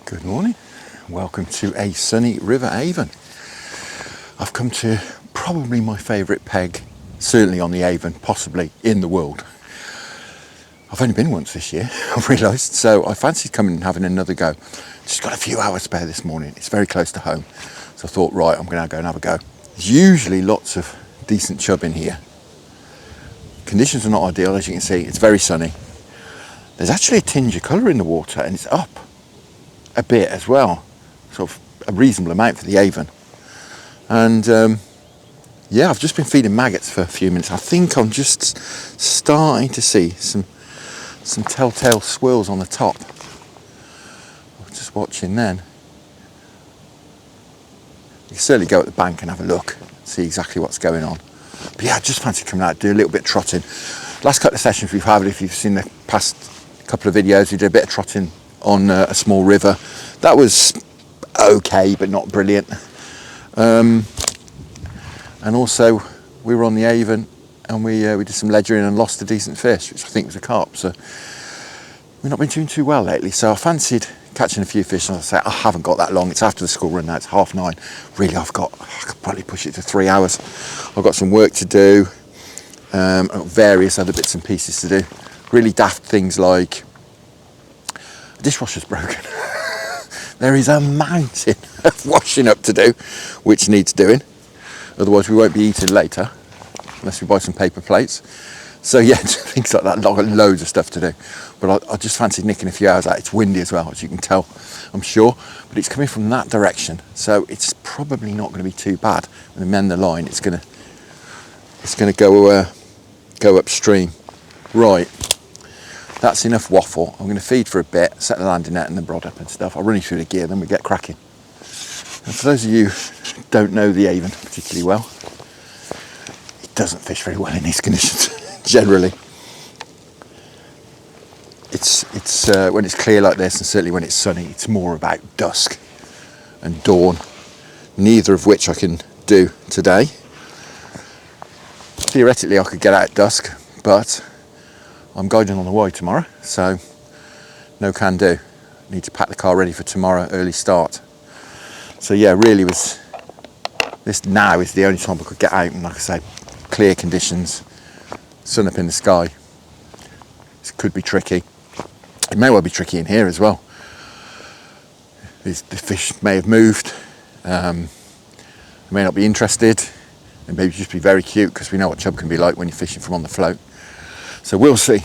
Good morning. Welcome to a sunny River Avon. I've come to probably my favourite peg, certainly on the Avon, possibly in the world. I've only been once this year, I've realised, so I fancied coming and having another go. Just got a few hours spare this morning. It's very close to home, so I thought, right, I'm going to go and have a go. There's usually lots of decent chub in here. Conditions are not ideal, as you can see. It's very sunny. There's actually a tinge of colour in the water, and it's up a bit as well, sort of a reasonable amount for the Avon. And yeah, I've just been feeding maggots for a few minutes. I think I'm just starting to see some telltale swirls on the top. I'm just watching then. You can certainly go at the bank and have a look, see exactly what's going on. But yeah, I just fancy coming out, do a little bit of trotting. Last couple of sessions we've had, if you've seen the past couple of videos, we did a bit of trotting on a small river. That was okay, but not brilliant. And also we were on the Avon and we did some ledgering and lost a decent fish, which I think was a carp. So we've not been doing too well lately. So I fancied catching a few fish, and as I say, I haven't got that long. It's after the school run now. It's 9:30. Really, I could probably push it to 3 hours. I've got some work to do. I've got various other bits and pieces to do. Really daft things like the dishwasher's broken. There is a mountain of washing up to do, which needs doing. Otherwise we won't be eating later, unless we buy some paper plates. So yeah, things like that. I've got loads of stuff to do. But I just fancied nicking a few hours out. It's windy as well, as you can tell, I'm sure. But it's coming from that direction, so it's probably not going to be too bad. When we mend the line, it's going to go upstream. Right. That's enough waffle. I'm going to feed for a bit, set the landing net and the rod up and stuff. I'll run you through the gear, then we get cracking. And for those of you who don't know the Avon particularly well, it doesn't fish very well in these conditions, generally. It's when it's clear like this, and certainly when it's sunny, it's more about dusk and dawn, neither of which I can do today. Theoretically, I could get out at dusk, but I'm guiding on the Y tomorrow, so no can do. Need to pack the car ready for tomorrow, early start. So yeah, really this now is the only time I could get out, and like I say, clear conditions, sun up in the sky. This could be tricky. It may well be tricky in here as well. The fish may have moved, they may not be interested, and maybe just be very cute, because we know what chub can be like when you're fishing from on the float. So we'll see.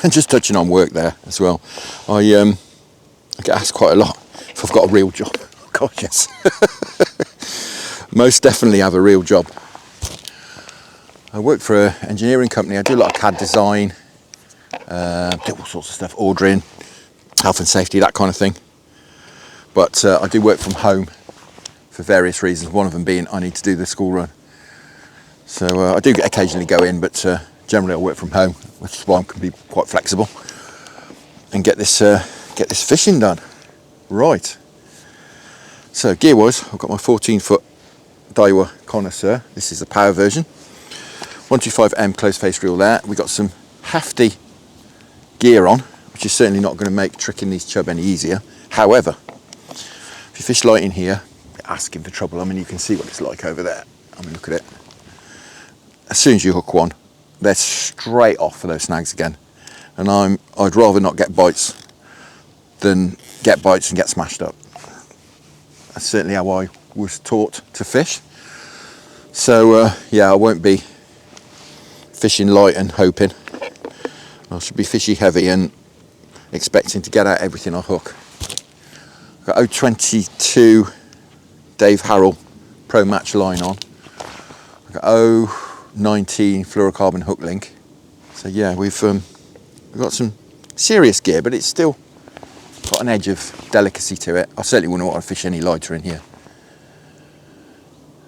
And just touching on work there as well, I get asked quite a lot if I've got a real job. God, yes. Most definitely have a real job. I work for an engineering company. I do a lot of CAD design, do all sorts of stuff, ordering, health and safety, that kind of thing. But I do work from home for various reasons, one of them being I need to do the school run. So I do occasionally go in, but generally I work from home, which is why I can be quite flexible and get this fishing done. Right. So gear-wise, I've got my 14-foot Daiwa Connoisseur. This is the power version. 125M closed face reel there. We've got some hefty gear on, which is certainly not going to make tricking these chub any easier. However, if you fish light in here, you're asking for trouble. I mean, you can see what it's like over there. I mean, look at it. As soon as you hook one, they're straight off for those snags again. And I'd rather not get bites than get bites and get smashed up. That's certainly how I was taught to fish. So yeah, I won't be fishing light and hoping. I should be fishy heavy and expecting to get out everything I hook. I've got 022 Dave Harrell Pro Match line on. I've got 019 fluorocarbon hook link. So yeah, we've got some serious gear, but it's still got an edge of delicacy to it. I certainly wouldn't want to fish any lighter in here.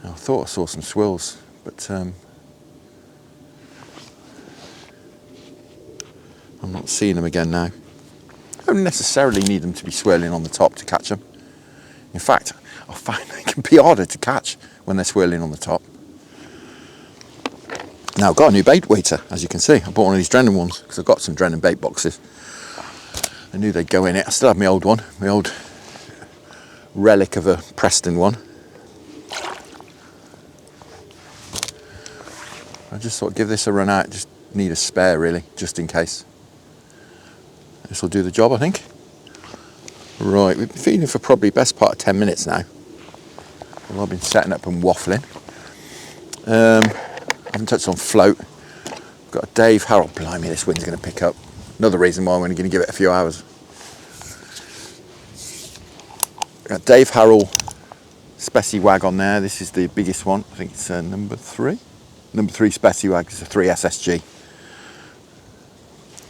I thought I saw some swirls, but I'm not seeing them again now. I don't necessarily need them to be swirling on the top to catch them. In fact, I find they can be harder to catch when they're swirling on the top. Now I've got a new bait weighter, as you can see. I bought one of these Drennan ones because I've got some Drennan bait boxes. I knew they'd go in it. I still have my old one, my old relic of a Preston one. I just thought give this a run out, just need a spare really, just in case. This will do the job, I think. Right, we've been feeding for probably best part of 10 minutes now. Well, I've been setting up and waffling. I haven't touched on float. I've got a Dave Harrell. Blimey, this wind's going to pick up. Another reason why I'm only going to give it a few hours. Got Dave Harrell Specie Wag on there. This is the biggest one. I think it's number 3. Number 3 Specie Wag. It's a 3 SSG.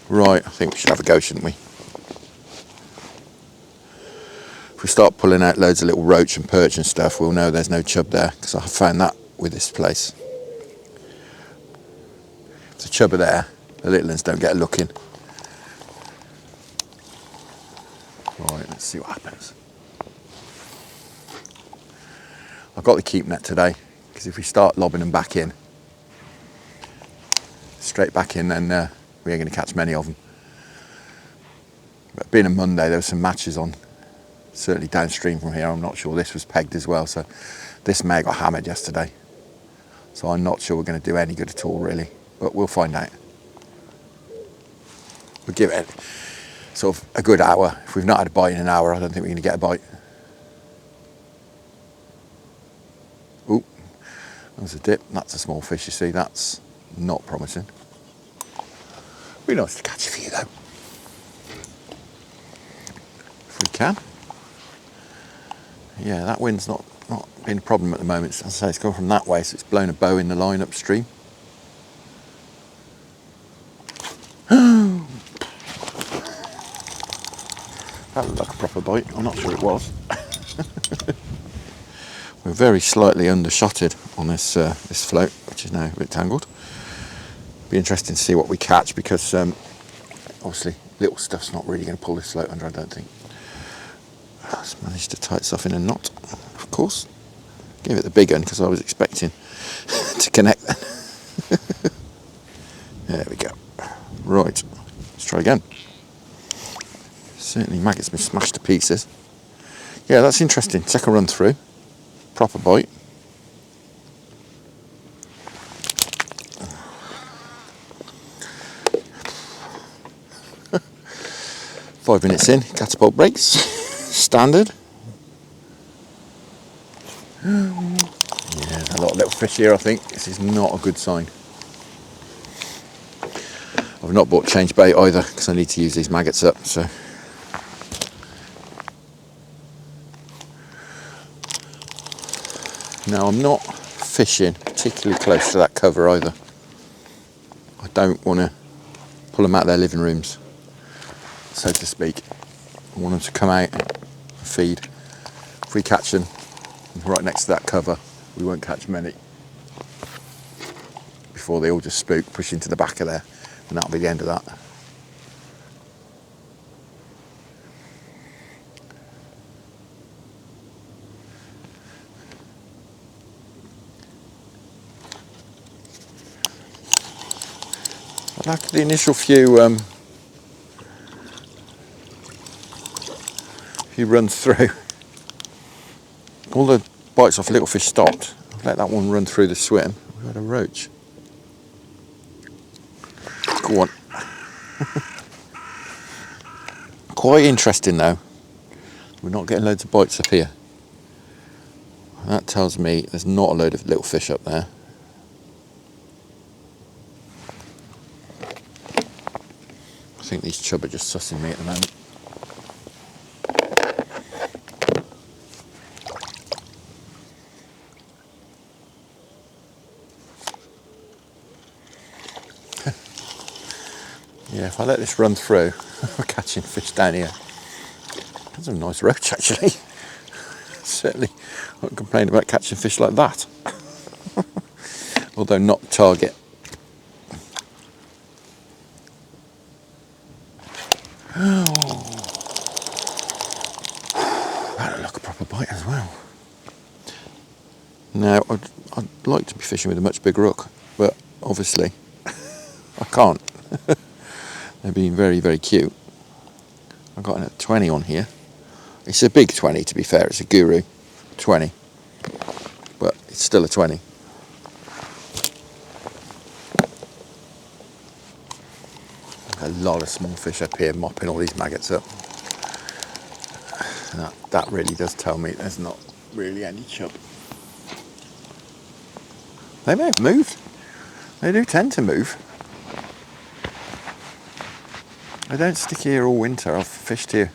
Right, I think we should have a go, shouldn't we? If we start pulling out loads of little roach and perch and stuff, we'll know there's no chub there, because I found that with this place. If the chub are there, the little ones don't get a look in. Right, let's see what happens. I've got the keep net today, because if we start lobbing them back in, straight back in, then we ain't going to catch many of them. But being a Monday, there were some matches on, certainly downstream from here. I'm not sure this was pegged as well, so this may have got hammered yesterday. So I'm not sure we're going to do any good at all, really, but we'll find out. We'll give it sort of a good hour. If we've not had a bite in an hour, I don't think we're going to get a bite. Ooh, there's a dip. That's a small fish, you see. That's not promising. Be nice to catch a few though, if we can. Yeah, that wind's not been a problem at the moment. As I say, it's coming from that way, so it's blown a bow in the line upstream. That looked like a proper bite. I'm not sure it was. We're very slightly undershotted on this this float, which is now a bit tangled. Be interesting to see what we catch, because obviously little stuff's not really going to pull this float under, I don't think. Just managed to tie itself in a knot, of course. Gave it the big one because I was expecting to connect then. There we go. Right, let's try again. Certainly maggots been smashed to pieces. Yeah, that's interesting. Second run through. Proper bite. Five minutes in, catapult breaks. Standard. Yeah, a lot of little fish here, I think. This is not a good sign. I've not bought change bait either, because I need to use these maggots up, so. Now, I'm not fishing particularly close to that cover either. I don't want to pull them out of their living rooms, so to speak. I want them to come out and feed. If we catch them right next to that cover, we won't catch many before they all just spook, push into the back of there, and that'll be the end of that. I like the initial few runs through. All the bites off little fish stopped. I've let that one run through the swim. We've had a roach. Go on. Quite interesting though. We're not getting loads of bites up here. And that tells me there's not a load of little fish up there. I think these chub are just sussing me at the moment. Yeah, if I let this run through, we're catching fish down here. That's a nice roach actually. Certainly won't complain about catching fish like that. Although not target. That looked like a proper bite as well. Now, I'd like to be fishing with a much bigger hook, but obviously I can't. They're being very, very cute. I've got a 20 on here. It's a big 20, to be fair. It's a Guru 20, but it's still a 20. A lot of small fish up here mopping all these maggots up. And that really does tell me there's not really any chub. They may have moved. They do tend to move. They don't stick here all winter. I've fished here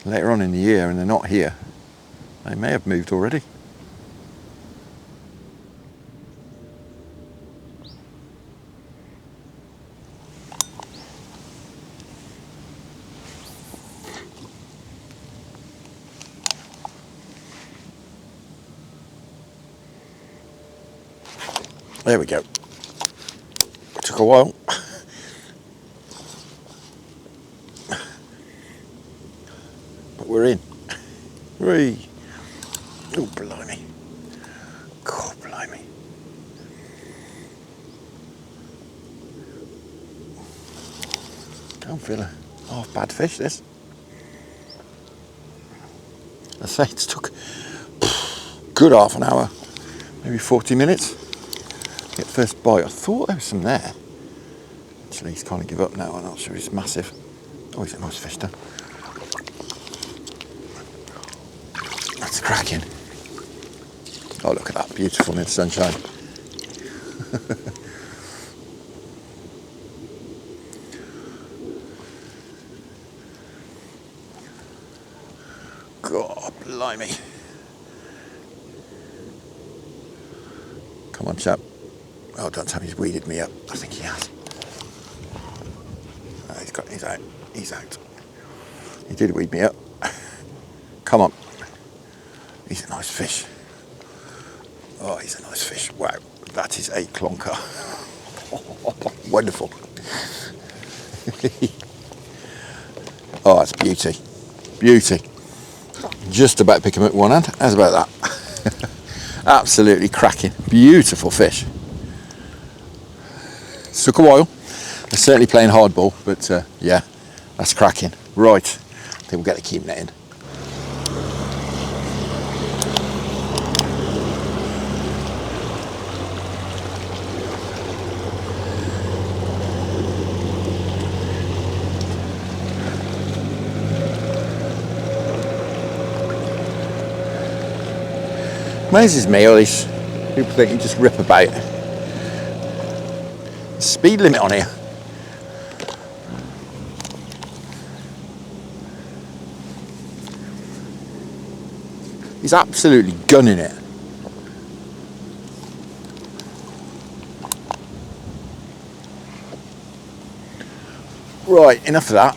later on in the year and they're not here. They may have moved already. There we go. Took a while. But we're in. Whee. Oh, blimey. God, blimey. Don't feel a half bad fish, this. I say it's took good half an hour, maybe 40 minutes. Get the first bite. I thought there was some there. Actually, he's kind of give up now. I'm not sure he's massive. Oh, he's a nice fish though. That's cracking. Oh, look at that. Beautiful in the sunshine. God, blimey. Come on, chap. Oh, don't tell me he's weeded me up. I think he has. Oh, he's out. He's out. He did weed me up. Come on. He's a nice fish. Oh, he's a nice fish. Wow, that is a clonker. Wonderful. Oh, that's beauty. Beauty. Just about to pick him up with one hand. How's about that? Absolutely cracking. Beautiful fish. Took a while. They're certainly playing hardball, but yeah, that's cracking. Right, I think we'll get the keep net in. Amazes me, all these people think you just rip about. Speed limit on here. He's absolutely gunning it. Right, enough of that.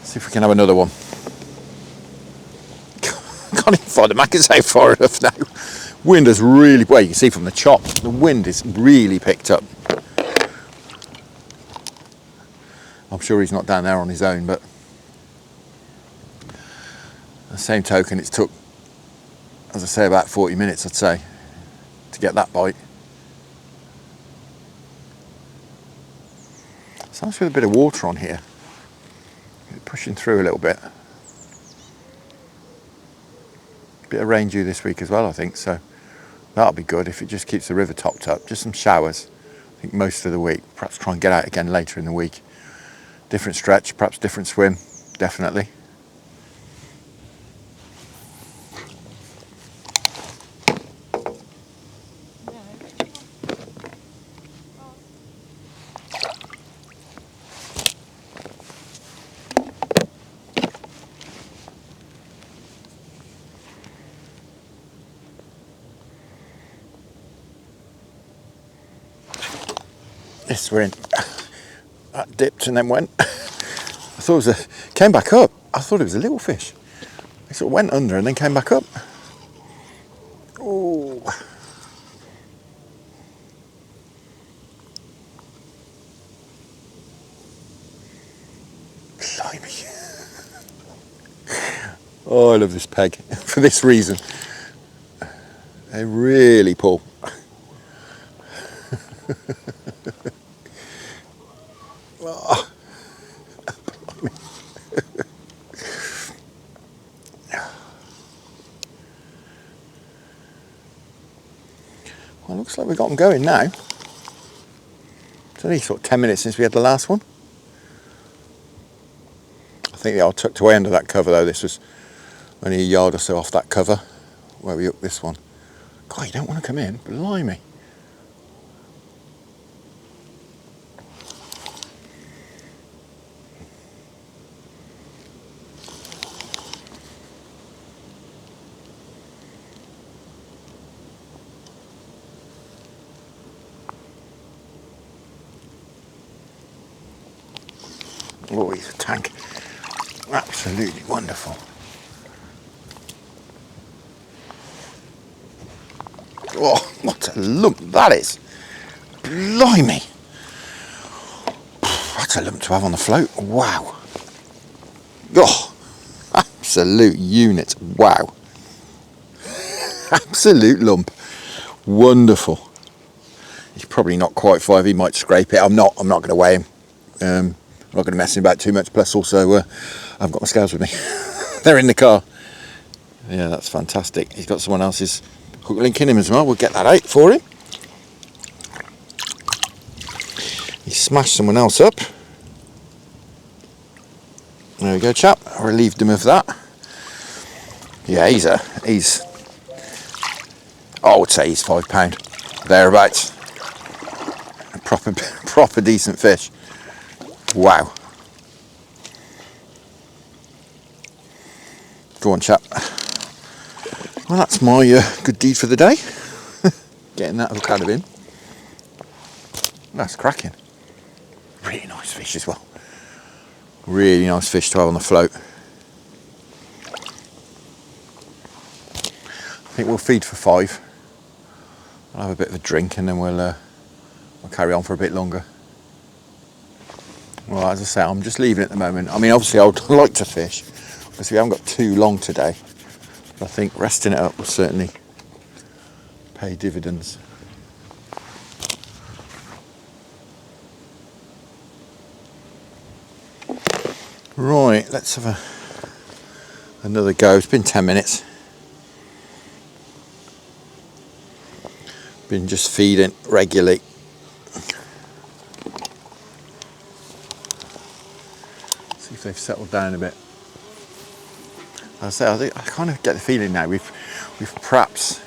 See if we can have another one. Can't even find the maggots out far enough now. Wind has really, well, you can see from the chop, the wind is really picked up. I'm sure he's not down there on his own, but the same token, it's took, as I say, about 40 minutes, I'd say, to get that bite. It's nice with a bit of water on here. Pushing through a little bit. Bit of rain due this week as well, I think, so that'll be good if it just keeps the river topped up. Just some showers, I think, most of the week. Perhaps try and get out again later in the week. Different stretch, perhaps different swim, definitely. Yes, we're in. That dipped and then went. I thought it was came back up. I thought it was a little fish. It sort of went under and then came back up. Oh. Blimey. Oh, I love this peg for this reason. They really pull. Oh. looks like we've got them going now. It's only sort of 10 minutes since we had the last one. I think they are tucked away under that cover though. This was only a yard or so off that cover where we hooked this one. God, you don't want to come in, blimey. Oh, he's a tank. Absolutely wonderful. Oh, what a lump that is. Blimey. That's a lump to have on the float. Wow. Oh, absolute unit. Wow. Absolute lump. Wonderful. He's probably not quite 5. He might scrape it. I'm not going to weigh him. I'm not going to mess him about too much. Plus, also, I've got my scales with me. They're in the car. Yeah, that's fantastic. He's got someone else's hook link in him as well. We'll get that out for him. He smashed someone else up. There we go, chap. I relieved him of that. Yeah, I would say he's £5 thereabouts. A proper decent fish. Wow. Go on, chap. Well, that's my good deed for the day. Getting that hook out of him. That's cracking. Really nice fish as well. Really nice fish to have on the float. I think we'll feed for 5. I'll have a bit of a drink and then we'll carry on for a bit longer. Well, as I say, I'm just leaving at the moment. I mean, obviously I would like to fish. Obviously we haven't got too long today. But I think resting it up will certainly pay dividends. Right, let's have another go. It's been 10 minutes. Been just feeding regularly. See if they've settled down a bit. As I say, I kind of get the feeling now we've perhaps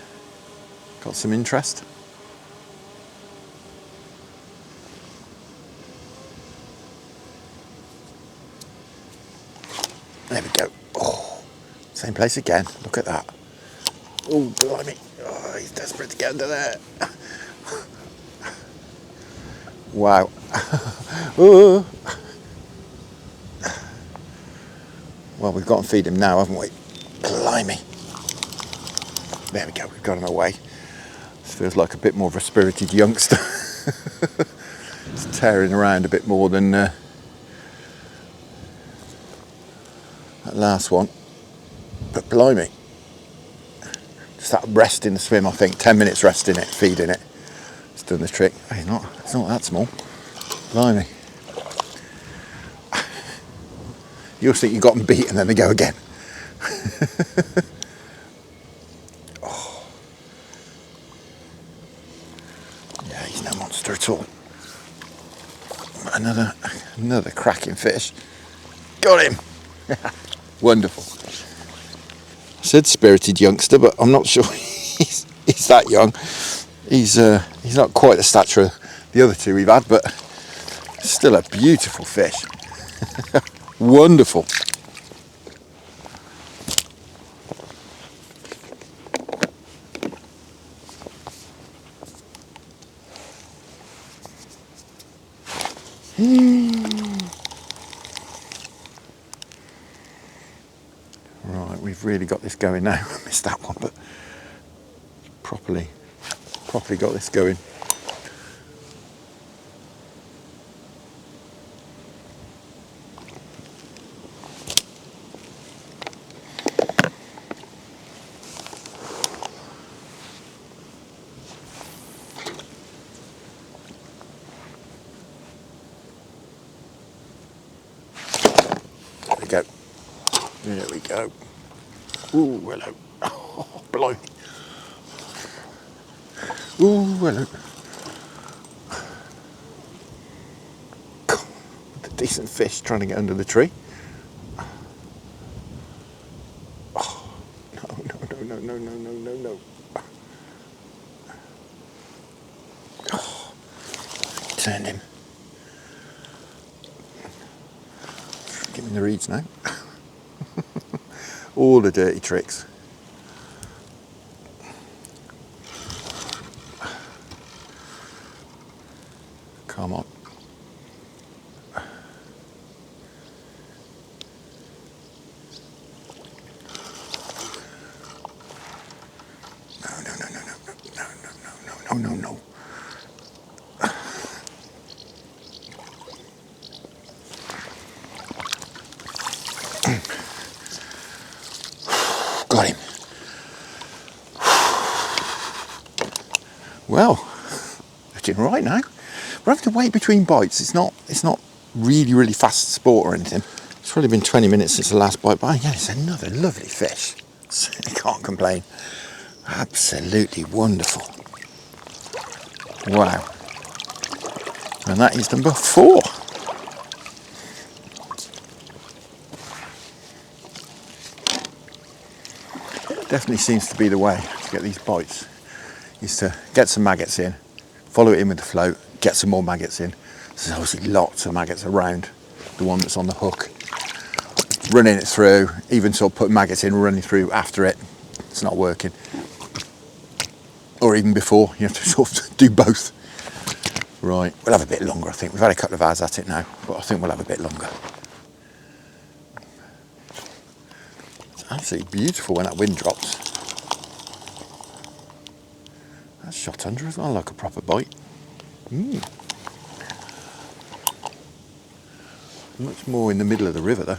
got some interest. There we go. Oh, same place again. Look at that. Oh, blimey. Oh, he's desperate to get under there. Wow. Oh. Well, we've got to feed him now, haven't we? Blimey. There we go. We've got him away. This feels like a bit more of a spirited youngster. It's tearing around a bit more than that last one. But blimey. Just that rest in the swim, I think. 10 minutes rest in it, feeding it. It's done the trick. Hey, it's not that small. Blimey. You always think you've got them beat and then they go again. Oh. Yeah, he's no monster at all. Another cracking fish. Got him. Wonderful. I said spirited youngster, but I'm not sure he's that young. He's not quite the stature of the other two we've had, but still a beautiful fish. Wonderful. Right, we've really got this going now. I missed that one, but properly got this going. There we go. Ooh, hello. Oh, blimey. Ooh. well, look. The decent fish trying to get under the tree. Oh, no. Oh, turned him. Give me the reeds now. All the dirty tricks. Come on. No. Got him. Well, looking right now. We're having to wait between bites. It's not really fast sport or anything. It's probably been 20 minutes since the last bite, but yeah, it's another lovely fish. Certainly can't complain. Absolutely wonderful. Wow. And that is number 4. Definitely seems to be the way to get these bites, is to get some maggots in, follow it in with the float, get some more maggots in. There's obviously lots of maggots around the one that's on the hook. Running it through, even sort of putting maggots in, running through after it, it's not working. Or even before, you have to sort of do both. Right, we'll have a bit longer, I think. We've had a couple of hours at it now, but I think we'll have a bit longer. It's absolutely beautiful when that wind drops. That's shot under as well, like a proper bite. Much more in the middle of the river though.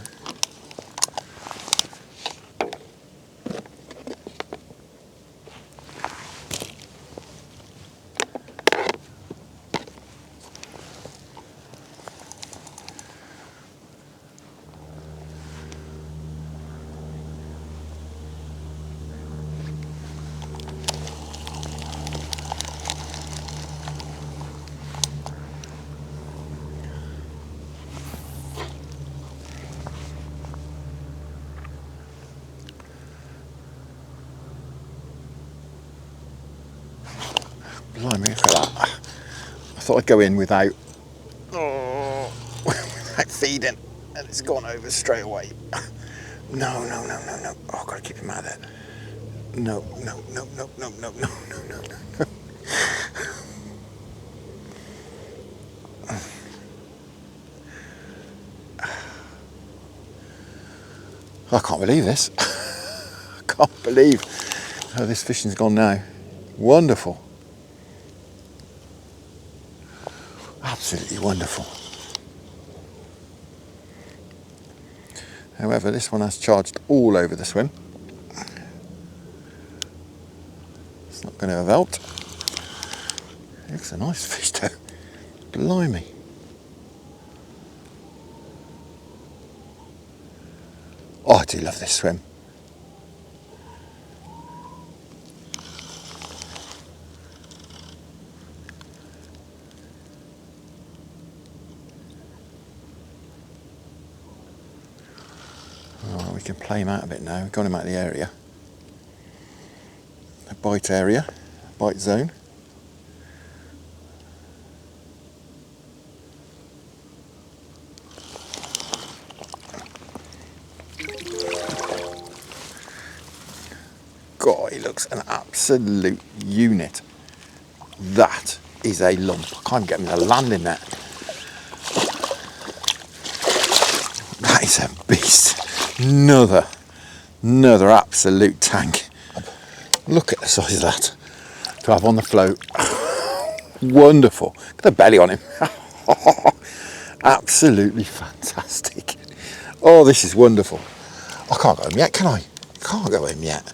Blimey, look at that. I thought I'd go in without feeding, and it's gone over straight away. No. Oh, I've got to keep him out of there. No. I can't believe this. I can't believe how this fishing's gone now. Wonderful. Absolutely wonderful. However, this one has charged all over the swim. It's not going to have helped. It's a nice fish though. Blimey. Oh, I do love this swim. Right, we can play him out a bit now. We've got him out of the area. The bite area, bite zone. God, he looks an absolute unit. That is a lump. I can't get him to land in that. That is a beast. Another absolute tank. Look at the size of that to have on the float. Wonderful. Look at the belly on him. Absolutely fantastic. Oh, this is wonderful. I can't go home yet, can I? Can't go home yet.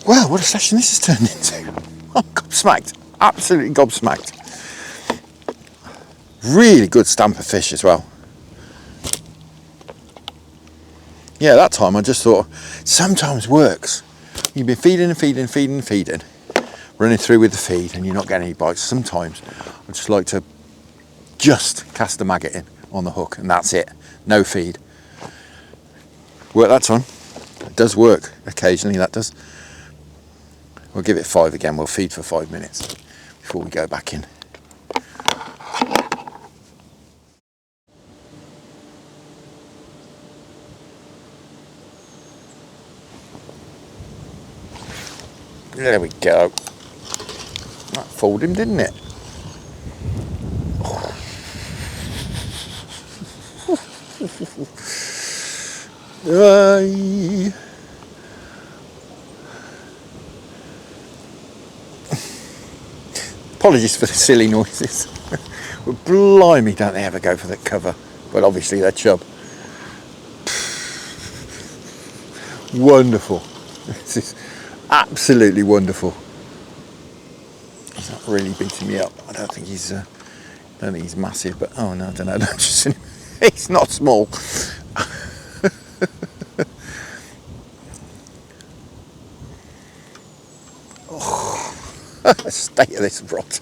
Wow, what a session this has turned into. I'm gobsmacked. Absolutely gobsmacked. Really good stamp of fish as well. Yeah, that time I just thought, sometimes works. You've been feeding, running through with the feed and you're not getting any bites, sometimes I just like to just cast the maggot in on the hook and that's it, no feed. Work that time. It does work occasionally, that does. We'll give it 5 again, we'll feed for 5 minutes before we go back in. There we go. That fooled him, didn't it? Apologies for the silly noises. But blimey, don't they ever go for the cover? But obviously they're chub. Wonderful. This is absolutely wonderful. He's not really beating me up. I don't think he's massive, but oh no, I don't know. He's not small. State of this rod.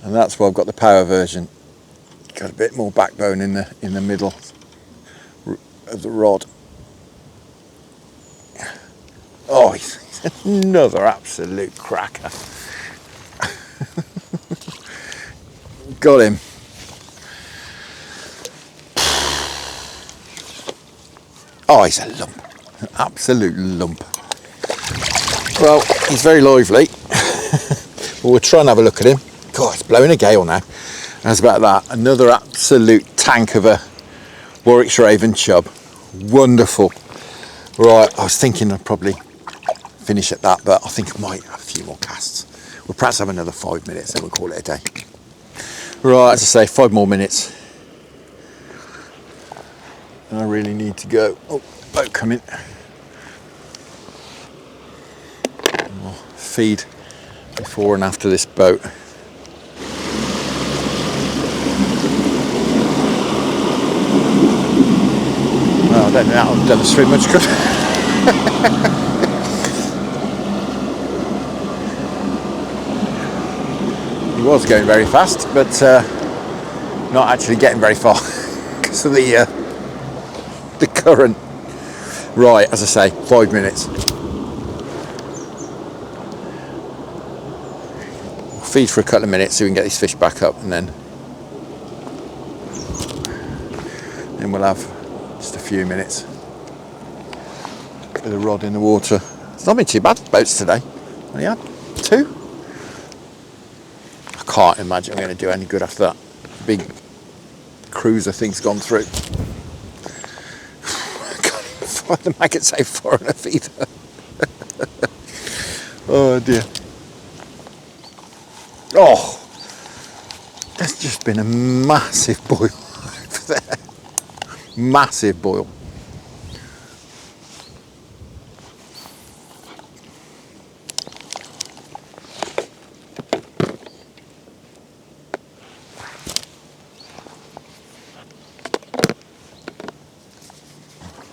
And that's why I've got the power version. Got a bit more backbone in the middle of the rod. Oh, he's another absolute cracker. Got him. Oh, he's a lump, an absolute lump. Well, he's very lively. We'll try and have a look at him. God, it's blowing a gale now. That's about that. Another absolute tank of a Warwickshire Avon chub. Wonderful. Right, I was thinking I'd probably finish at that, but I think I might have a few more casts. We'll perhaps have another 5 minutes, then we'll call it a day. Right, as I say, 5 more minutes. I really need to go. Oh, boat coming. I'll feed before and after this boat. Well, I don't know how I've done the swim much good. He was going very fast, but not actually getting very far because of the current. Right, as I say, 5 minutes. We'll feed for a couple of minutes so we can get these fish back up, and then we'll have just a few minutes with a rod in the water. It's not been too bad boats today. Only had 2. I can't imagine I'm going to do any good after that big cruiser thing's gone through. I can't even find the maggots out far enough either. Oh dear. Oh, that's just been a massive boil over there. Massive boil.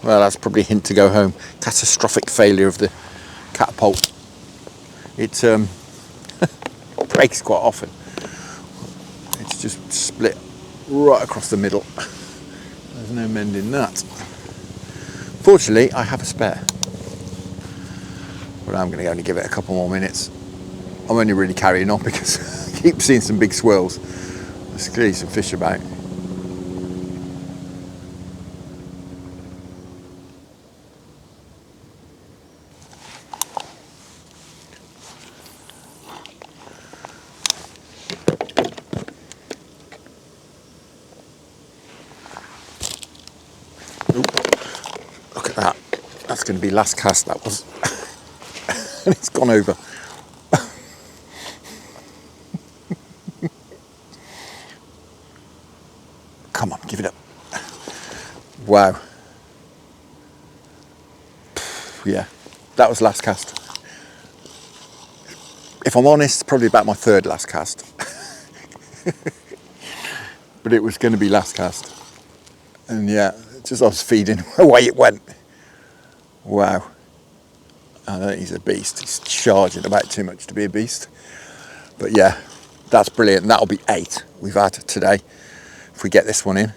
Well, that's probably a hint to go home. Catastrophic failure of the catapult. It breaks quite often. It's just split right across the middle. There's no mending that. Fortunately, I have a spare. But I'm going to only give it a couple more minutes. I'm only really carrying on because I keep seeing some big swirls. There's clearly some fish about. Look at that. That's going to be last cast, that was. And it's gone over. Come on, give it up. Wow. Yeah, that was last cast. If I'm honest, probably about my 3rd last cast. But it was going to be last cast. And yeah, just I was feeding, away it went. Wow. I know he's a beast. He's charging about too much to be a beast. But yeah, that's brilliant. And that'll be 8 we've had today if we get this one in.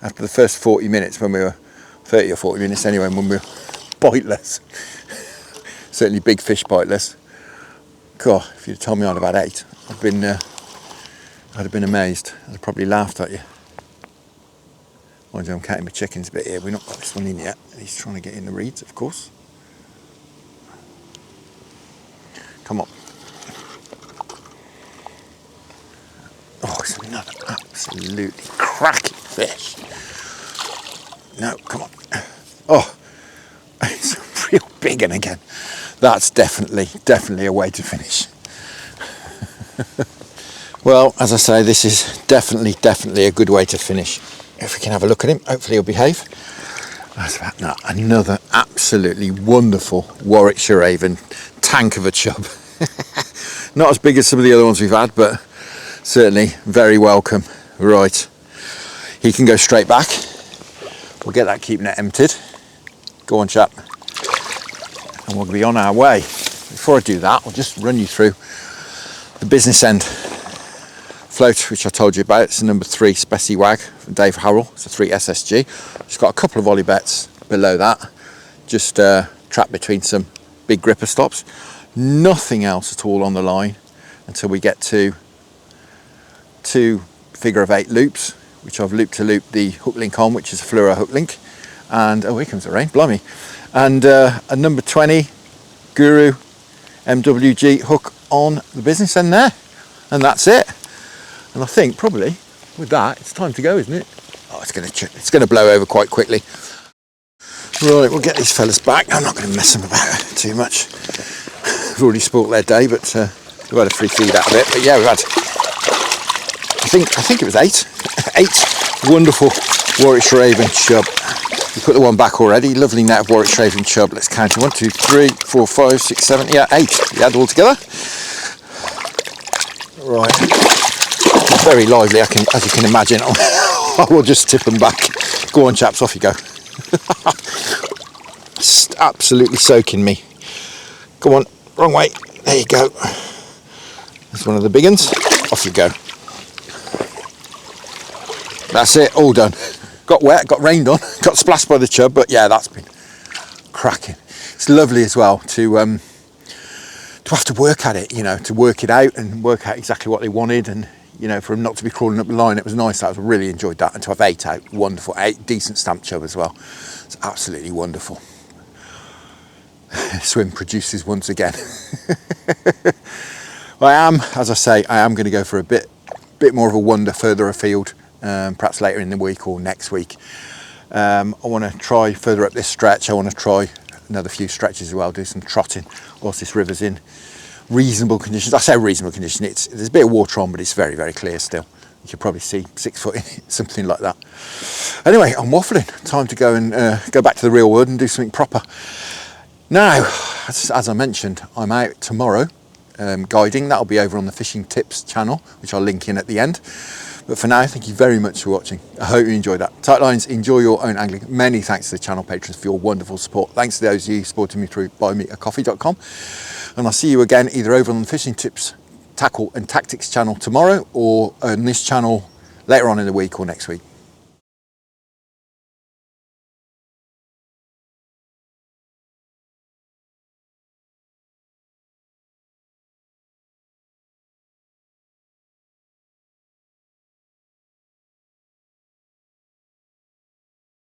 After the first 40 minutes when we were, 30 or 40 minutes anyway, when we were biteless. Certainly big fish biteless. God, if you'd told me I'd have had 8, I'd have been amazed. I'd have probably laughed at you. Mind you, I'm counting my chickens a bit here. We've not got this one in yet. He's trying to get in the reeds, of course. Come on. Oh, it's another absolutely cracking fish. No, come on. Oh, it's a real big one again. That's definitely a way to finish. Well, as I say, this is definitely a good way to finish. If we can have a look at him, hopefully he'll behave. That's about that. Another absolutely wonderful Warwickshire Avon tank of a chub. Not as big as some of the other ones we've had, but certainly very welcome. Right, he can go straight back. We'll get that keep net emptied. Go on, chap. And we'll be on our way. Before I do that, I'll just run you through the business end float, which I told you about. It's a number 3 Specie Wag from Dave Harrell. It's a 3 SSG. It's got a couple of ollie bets below that, just trapped between some big gripper stops. Nothing else at all on the line until we get to 2 figure of 8 loops, which I've loop to loop the hook link on, which is a fluoro hook link. And oh, here comes the rain, blimey. And a number 20 Guru MWG hook on the business end there. And that's it. And I think probably with that, it's time to go, isn't it? Oh, it's gonna blow over quite quickly. Right, we'll get these fellas back. I'm not going to mess them about too much. We've already spoilt their day, but we've had a free feed out of it. But yeah, we've had, I think it was 8 wonderful Warwickshire Avon chub. We put the one back already. Lovely net of Warwickshire Avon chub. Let's count it. 1, 2, 3, 4, 5, 6, 7, yeah, 8. We had all together. Right. It's very lively, as you can imagine. I will just tip them back. Go on, chaps, off you go. Just absolutely soaking me. Go on, wrong way. There you go. There's one of the big ones. Off you go. That's it, all done. Got wet, got rained on, got splashed by the chub, but yeah, that's been cracking. It's lovely as well to have to work at it, you know, to work it out and work out exactly what they wanted, and you know, for them not to be crawling up the line. It was nice. I really enjoyed that, and to have 8 out, wonderful. 8 decent stamp chub as well. It's absolutely wonderful. Swim produces once again. As I say, I am going to go for a bit more of a wander further afield, perhaps later in the week or next week. I want to try further up this stretch. I want to try another few stretches as well, do some trotting whilst this river's in reasonable conditions. I say reasonable condition, there's a bit of water on, but it's very, very clear still. You could probably see 6 foot in it, something like that. Anyway, I'm waffling. Time to go and go back to the real world and do something proper. Now, as I mentioned, I'm out tomorrow guiding. That'll be over on the Fishing Tips channel, which I'll link in at the end. But for now, thank you very much for watching. I hope you enjoyed that. Tight lines, enjoy your own angling. Many thanks to the channel patrons for your wonderful support. Thanks to those of you supporting me through buymeacoffee.com. And I'll see you again either over on the Fishing Tips, Tackle and Tactics channel tomorrow, or on this channel later on in the week or next week.